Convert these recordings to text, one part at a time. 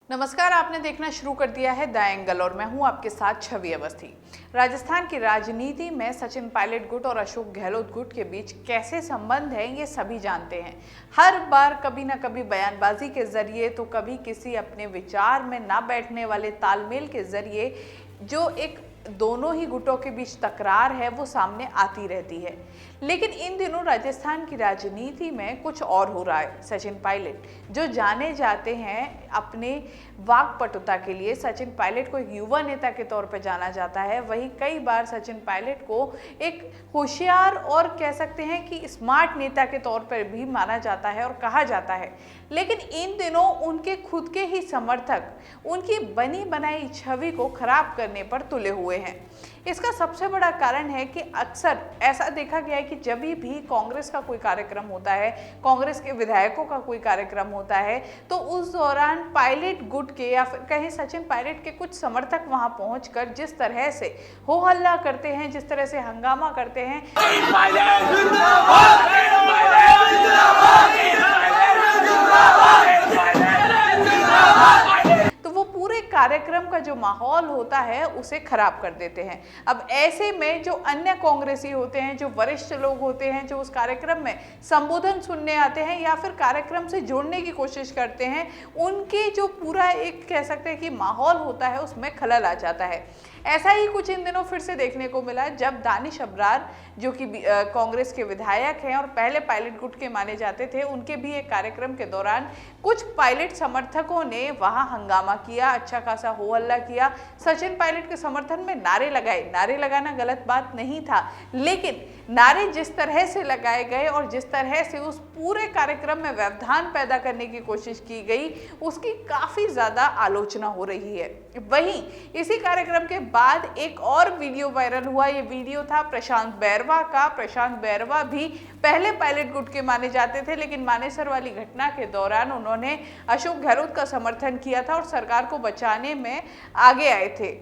नमस्कार, आपने देखना शुरू कर दिया है द एंगल और मैं हूं आपके साथ छवि अवस्थी। राजस्थान की राजनीति में सचिन पायलट गुट और अशोक गहलोत गुट के बीच कैसे संबंध है ये सभी जानते हैं। हर बार कभी ना कभी बयानबाजी के जरिए तो कभी किसी अपने विचार में ना बैठने वाले तालमेल के जरिए जो एक दोनों ही गुटों के बीच तकरार है वो सामने आती रहती है। लेकिन इन दिनों राजस्थान की राजनीति में कुछ और हो रहा है। सचिन पायलट जो जाने जाते हैं अपने वाक्पटुता के लिए, सचिन पायलट को एक युवा नेता के तौर पर जाना जाता है। वहीं कई बार सचिन पायलट को एक होशियार और कह सकते हैं कि स्मार्ट नेता के तौर पर भी माना जाता है और कहा जाता है। लेकिन इन दिनों उनके खुद के ही समर्थक उनकी बनी बनाई छवि को खराब करने पर तुले हुए हैं। इसका सबसे बड़ा कारण है कि अक्सर ऐसा देखा गया है कि जब भी कांग्रेस का कोई कार्यक्रम होता है, कांग्रेस के विधायकों का कोई कार्यक्रम होता है, तो उस दौरान पायलट गुट के या फिर कहीं सचिन पायलट के कुछ समर्थक वहां पहुंचकर जिस तरह से हो हल्ला करते हैं, जिस तरह से हंगामा करते हैं, तो वो पूरे कार्यक्रम का जो माहौल होता है उसे खराब कर देते हैं। अब ऐसे में जो अन्य कांग्रेसी होते हैं, जो वरिष्ठ लोग होते हैं, जो उस कार्यक्रम में संबोधन सुनने आते हैं या फिर कार्यक्रम से जुड़ने की कोशिश करते हैं, उनके जो पूरा एक कह सकते हैं कि माहौल होता है उसमें खलल आ जाता है। ऐसा ही कुछ इन दिनों फिर से देखने को मिला जब दानिश अब्रार जो कि कांग्रेस के विधायक हैं और पहले पायलट गुट के माने जाते थे, उनके भी एक कार्यक्रम के दौरान कुछ पायलट समर्थकों ने वहां हंगामा किया, अच्छा खासा हो हल्ला किया, सचिन पायलट के समर्थन में नारे लगाए। नारे लगाना गलत बात नहीं था, लेकिन नारे जिस तरह से लगाए गए और जिस तरह से उस पूरे कार्यक्रम में व्यवधान पैदा करने की कोशिश की गई, उसकी काफी ज्यादा आलोचना हो रही है। वहीं इसी कार्यक्रम के बाद एक और वीडियो वायरल हुआ। ये वीडियो था प्रशांत बैरवा का। प्रशांत बैरवा भी पहले पायलट गुट के माने जाते थे, लेकिन मानेसर वाली घटना के दौरान उन्होंने अशोक गहलोत का समर्थन किया था और सरकार को बचाने में आगे आए थे।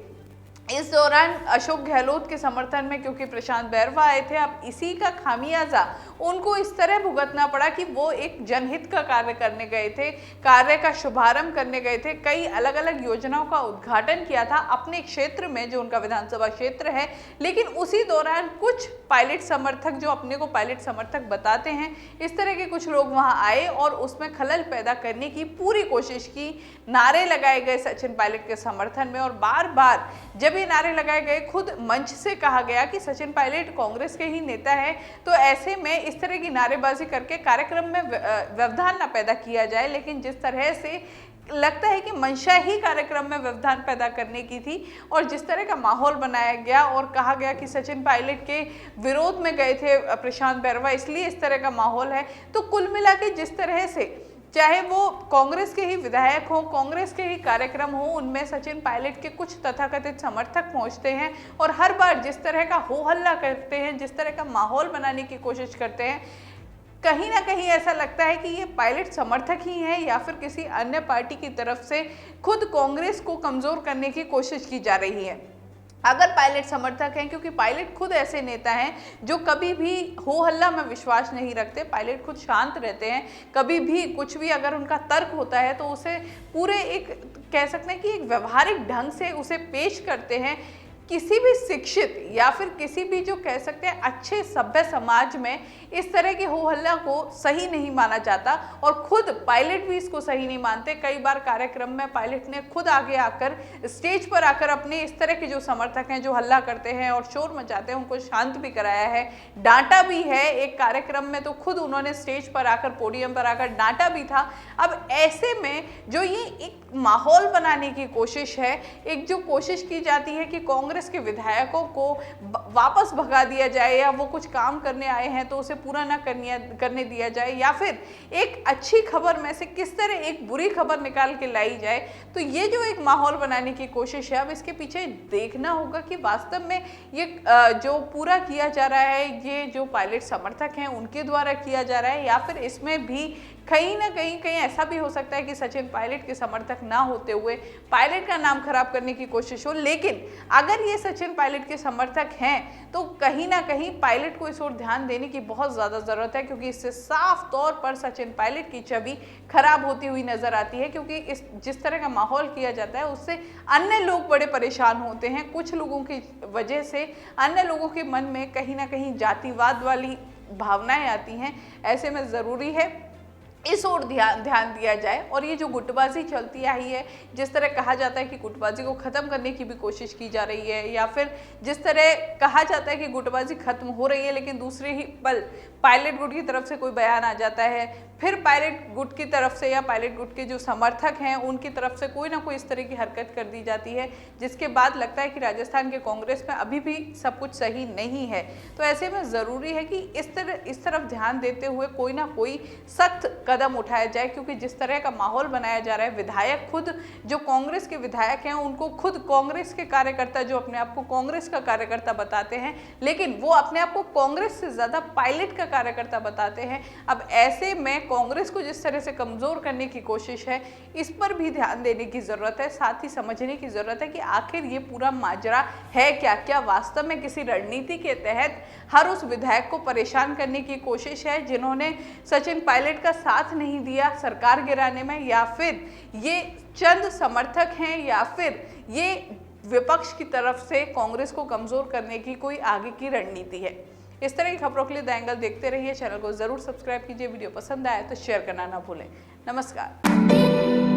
इस दौरान अशोक गहलोत के समर्थन में क्योंकि प्रशांत बैरवा आए थे, अब इसी का खामियाजा उनको इस तरह भुगतना पड़ा कि वो एक जनहित का कार्य करने गए थे, कार्य का शुभारंभ करने गए थे, कई अलग अलग योजनाओं का उद्घाटन किया था अपने क्षेत्र में जो उनका विधानसभा क्षेत्र है। लेकिन उसी दौरान कुछ पायलट समर्थक जो अपने को पायलट समर्थक बताते हैं, इस तरह के कुछ लोग वहां आए और उसमें खलल पैदा करने की पूरी कोशिश की। नारे लगाए गए सचिन पायलट के समर्थन में और बार बार जब ये नारे लगाए गए, खुद मंच से कहा गया कि सचिन पायलट कांग्रेस के ही नेता हैं, तो ऐसे में इस तरह की नारेबाजी करके कार्यक्रम में व्यवधान न पैदा किया जाए। लेकिन जिस तरह से लगता है कि मंशा ही कार्यक्रम में व्यवधान पैदा करने की थी और जिस तरह का माहौल बनाया गया और कहा गया कि सचिन पायलट के विरोध में गए थे प्रशांत बैरवा, इसलिए इस तरह का माहौल है। तो कुल मिला के जिस तरह से चाहे वो कांग्रेस के ही विधायक हों, कांग्रेस के ही कार्यक्रम हो, उनमें सचिन पायलट के कुछ तथाकथित समर्थक पहुंचते हैं और हर बार जिस तरह का हो हल्ला करते हैं, जिस तरह का माहौल बनाने की कोशिश करते हैं, कहीं ना कहीं ऐसा लगता है कि ये पायलट समर्थक ही हैं या फिर किसी अन्य पार्टी की तरफ से खुद कांग्रेस को कमजोर करने की कोशिश की जा रही है। अगर पायलट समर्थक हैं, क्योंकि पायलट खुद ऐसे नेता हैं जो कभी भी हो हल्ला में विश्वास नहीं रखते, पायलट खुद शांत रहते हैं, कभी भी कुछ भी अगर उनका तर्क होता है तो उसे पूरे एक कह सकते हैं कि एक व्यवहारिक ढंग से उसे पेश करते हैं। किसी भी शिक्षित या फिर किसी भी जो कह सकते हैं अच्छे सभ्य समाज में इस तरह के हो हल्ला को सही नहीं माना जाता और खुद पायलट भी इसको सही नहीं मानते। कई बार कार्यक्रम में पायलट ने खुद आगे आकर स्टेज पर आकर अपने इस तरह के जो समर्थक हैं जो हल्ला करते हैं और शोर मचाते हैं उनको शांत भी कराया है, डांटा भी है। एक कार्यक्रम में तो खुद उन्होंने स्टेज पर आकर, पोडियम पर आकर डांटा भी था। अब ऐसे में जो ये एक माहौल बनाने की कोशिश है, एक जो कोशिश की जाती है कि कांग्रेस के विधायकों को वापस भगा दिया जाए या वो कुछ काम करने आए हैं तो उसे पूरा ना करने दिया जाए, या फिर एक अच्छी खबर में से किस तरह एक बुरी खबर निकाल के लाई जाए, तो ये जो एक माहौल बनाने की कोशिश है, अब इसके पीछे देखना होगा कि वास्तव में ये जो पूरा किया जा रहा है, ये जो पायलट समर्थक हैं उनके द्वारा किया जा रहा है या फिर इसमें भी कहीं ना कहीं ऐसा भी हो सकता है कि सचिन पायलट के समर्थक ना होते हुए पायलट का नाम खराब करने की कोशिश हो। लेकिन अगर ये सचिन पायलट के समर्थक हैं तो कहीं ना कहीं पायलट को इस ओर ध्यान देने की बहुत ज़्यादा ज़रूरत है, क्योंकि इससे साफ तौर पर सचिन पायलट की छवि खराब होती हुई नजर आती है। क्योंकि इस जिस तरह का माहौल किया जाता है उससे अन्य लोग बड़े परेशान होते हैं। कुछ लोगों की वजह से अन्य लोगों के मन में कहीं ना कहीं जातिवाद वाली भावनाएं आती हैं। ऐसे में ज़रूरी है इस ओर ध्यान दिया जाए। और ये जो गुटबाजी चलती आई है, जिस तरह कहा जाता है कि गुटबाजी को ख़त्म करने की भी कोशिश की जा रही है, या फिर जिस तरह कहा जाता है कि गुटबाजी खत्म हो रही है लेकिन दूसरे ही पल पायलट गुट की तरफ से कोई बयान आ जाता है, फिर पायलट गुट की तरफ से या पायलट गुट के जो समर्थक हैं उनकी तरफ से कोई ना कोई इस तरह की हरकत कर दी जाती है, जिसके बाद लगता है कि राजस्थान के कांग्रेस में अभी भी सब कुछ सही नहीं है। तो ऐसे में ज़रूरी है कि इस तरफ ध्यान देते हुए कोई ना कोई सख्त कदम उठाया जाए, क्योंकि जिस तरह का माहौल बनाया जा रहा है, विधायक खुद जो कांग्रेस के विधायक हैं उनको खुद कांग्रेस के कार्यकर्ता जो अपने आप को कांग्रेस का कार्यकर्ता बताते हैं, लेकिन वो अपने आप को कांग्रेस से ज़्यादा पायलट का कार्यकर्ता बताते हैं। अब ऐसे में कांग्रेस को जिस तरह से कमज़ोर करने की कोशिश है, इस पर भी ध्यान देने की ज़रूरत है। साथ ही समझने की ज़रूरत है कि आखिर ये पूरा माजरा है क्या वास्तव में किसी रणनीति के तहत हर उस विधायक को परेशान करने की कोशिश है जिन्होंने सचिन पायलट का साथ नहीं दिया सरकार गिराने में, या फिर ये चंद समर्थक हैं, या फिर ये विपक्ष की तरफ से कांग्रेस को कमज़ोर करने की कोई आगे की रणनीति है। इस तरह की खबरों के लिए द एंगल देखते रहिए। चैनल को जरूर सब्सक्राइब कीजिए। वीडियो पसंद आए तो शेयर करना ना भूलें। नमस्कार।